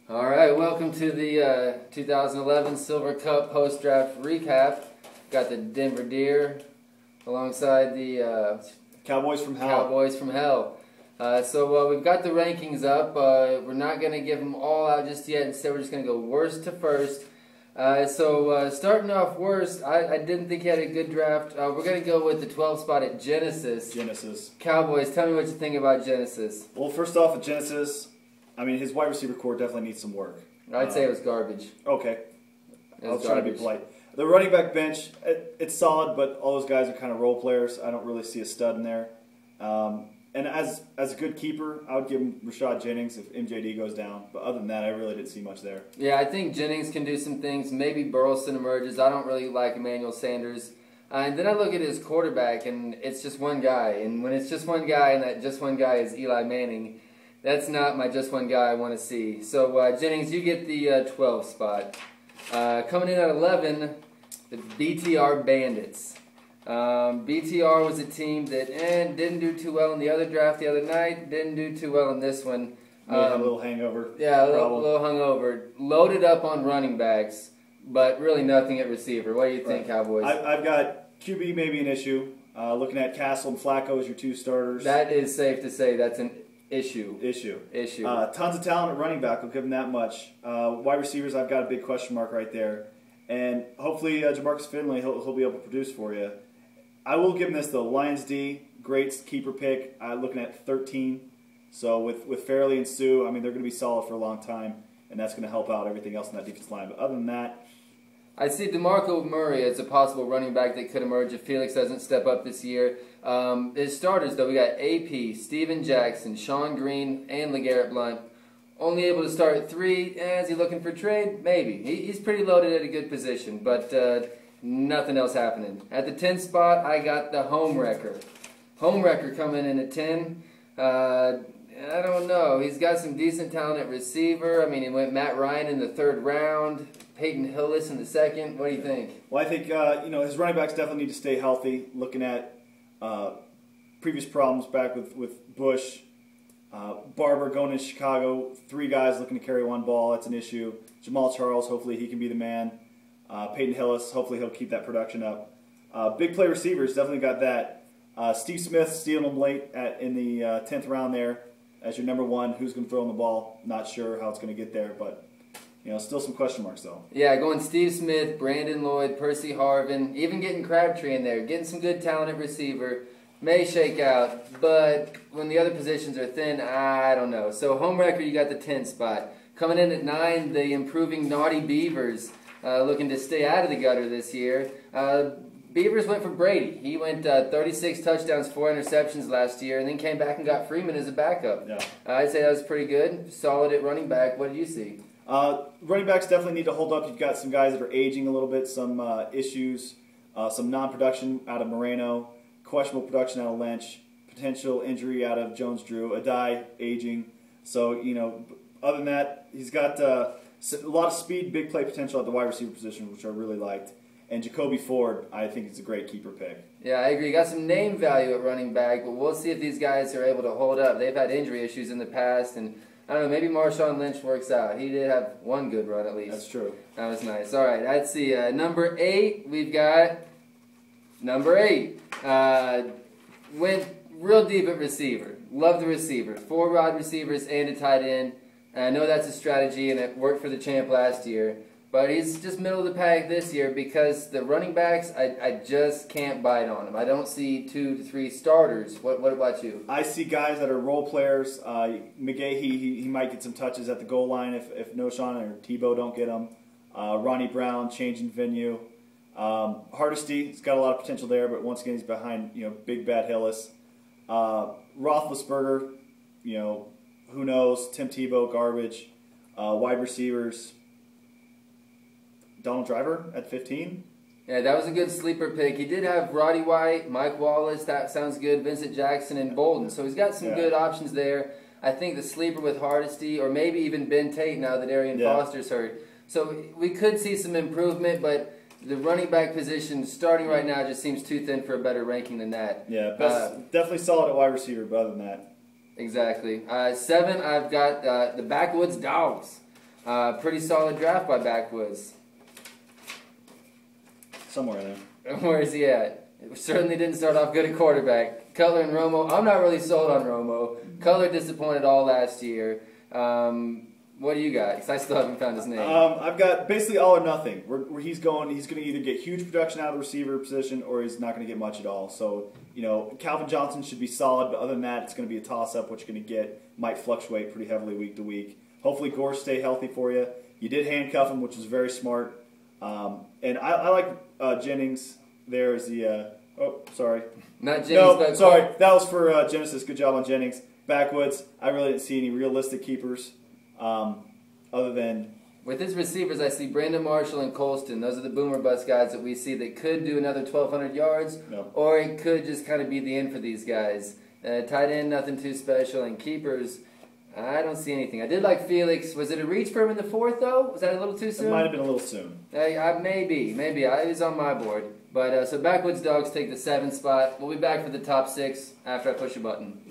All right, welcome to the 2011 Silver Cup post-draft recap. Got the Denver Deer alongside the Cowboys from Hell. Cowboys from Hell. So we've got the rankings up. We're not going to give them all out just yet. Instead, we're just going to go worst to first. Starting off worst, I didn't think he had a good draft. We're going to go with the 12th spot at Genesis. Cowboys, tell me what you think about Genesis. Well, first off, at Genesis, I mean, his wide receiver core definitely needs some work. I'd say it was garbage. Okay. I was trying to be polite. The running back bench, it's solid, but all those guys are kind of role players. I don't really see a stud in there. And as a good keeper, I would give him Rashad Jennings if MJD goes down. But other than that, I really didn't see much there. Yeah, I think Jennings can do some things. Maybe Burleson emerges. I don't really like Emmanuel Sanders. And then I look at his quarterback, and it's just one guy. And when it's just one guy, and that just one guy is Eli Manning, that's not my just one guy I want to see. So, Jennings, you get the 12th spot. Coming in at 11, the BTR Bandits. BTR was a team that didn't do too well in the other draft the other night. Didn't do too well in this one. A little hangover. Yeah, a little hungover. Loaded up on running backs, but really nothing at receiver. What do you think, Cowboys? I've got QB maybe an issue. Looking at Castle and Flacco as your two starters. That is safe to say that's an issue. Tons of talent at running back. I'll give them that much. Wide receivers, I've got a big question mark right there. And hopefully Jamarcus Finley, he'll be able to produce for you. I will give him this though. Lions D, great keeper pick. Looking at 13. So with Fairley and Sue, I mean they're going to be solid for a long time, and that's going to help out everything else in that defense line. But other than that, I see DeMarco Murray as a possible running back that could emerge if Felix doesn't step up this year. His starters, though, we got AP, Steven Jackson, Sean Green, and LeGarrette Blount. Only able to start at 3. Is he looking for trade? Maybe. He's pretty loaded at a good position, but nothing else happening. At the 10th spot, I got the Home Wrecker. Home Wrecker coming in at 10. I don't know. He's got some decent talent at receiver. I mean, he went Matt Ryan in the 3rd round. Peyton Hillis in the 2nd. What do you think? Well, I think his running backs definitely need to stay healthy. Looking at previous problems back with Bush, Barber going to Chicago, 3 guys looking to carry 1 ball. That's an issue. Jamal Charles, hopefully he can be the man. Peyton Hillis, hopefully he'll keep that production up. Big play receivers, definitely got that. Steve Smith stealing them late in the 10th round there as your number 1. Who's going to throw him the ball? Not sure how it's going to get there, but still some question marks though. Yeah, going Steve Smith, Brandon Lloyd, Percy Harvin, even getting Crabtree in there, getting some good talent at receiver. May shake out, but when the other positions are thin, I don't know. So Home Wrecker, you got the 10th spot. Coming in at 9, the improving Naughty Beavers, looking to stay out of the gutter this year. Beavers went for Brady. He went 36 touchdowns, 4 interceptions last year, and then came back and got Freeman as a backup. Yeah. I'd say that was pretty good. Solid at running back. What did you see? Running backs definitely need to hold up. You've got some guys that are aging a little bit, some issues, some non-production out of Moreno, questionable production out of Lynch, potential injury out of Jones-Drew, Adai aging. So, other than that, he's got a lot of speed, big play potential at the wide receiver position, which I really liked. And Jacoby Ford, I think it's a great keeper pick. Yeah, I agree. Got some name value at running back, but we'll see if these guys are able to hold up. They've had injury issues in the past, and I don't know, maybe Marshawn Lynch works out. He did have 1 good run at least. That's true. That was nice. All right, let's see. Number 8, we've got number 8. Went real deep at receiver. Love the receiver. 4 wide receivers and a tight end. And I know that's a strategy, and it worked for the champ last year. But he's just middle of the pack this year because the running backs, I just can't bite on them. I don't see 2 to 3 starters. What about you? I see guys that are role players. McGahee, he might get some touches at the goal line if Noshawn or Tebow don't get him. Ronnie Brown, changing venue. Hardesty, he's got a lot of potential there, but once again he's behind big bad Hillis. Roethlisberger, who knows? Tim Tebow, garbage. Wide receivers. Donald Driver at 15. Yeah, that was a good sleeper pick. He did have Roddy White, Mike Wallace, that sounds good, Vincent Jackson, and Bolden. So he's got some good options there. I think the sleeper with Hardesty, or maybe even Ben Tate now that Arian Foster's hurt. So we could see some improvement, but the running back position starting right now just seems too thin for a better ranking than that. Yeah, definitely solid at wide receiver, but other than that. Exactly. 7, I've got the Backwoods Dogs. Pretty solid draft by Backwoods. Somewhere in there. Where is he at? Certainly didn't start off good at quarterback. Cutler and Romo. I'm not really sold on Romo. Cutler disappointed all last year. What do you got? Because I still haven't found his name. I've got basically all or nothing. Where he's going to either get huge production out of the receiver position or he's not going to get much at all. So, Calvin Johnson should be solid, but other than that, it's going to be a toss-up. What you're going to get might fluctuate pretty heavily week to week. Hopefully, Gore stay healthy for you. You did handcuff him, which was very smart. And I like Jennings there as the sorry. Not Jennings, no, but sorry. That was for Genesis. Good job on Jennings. Backwoods, I really didn't see any realistic keepers other than... With his receivers, I see Brandon Marshall and Colston. Those are the boomer bust guys that we see that could do another 1,200 yards, or it could just kind of be the end for these guys. Tight end, nothing too special, and keepers, I don't see anything. I did like Felix. Was it a reach for him in the 4th, though? Was that a little too soon? It might have been a little soon. Maybe. He was on my board. But so Backwoods Dogs take the 7th spot. We'll be back for the top 6 after I push a button.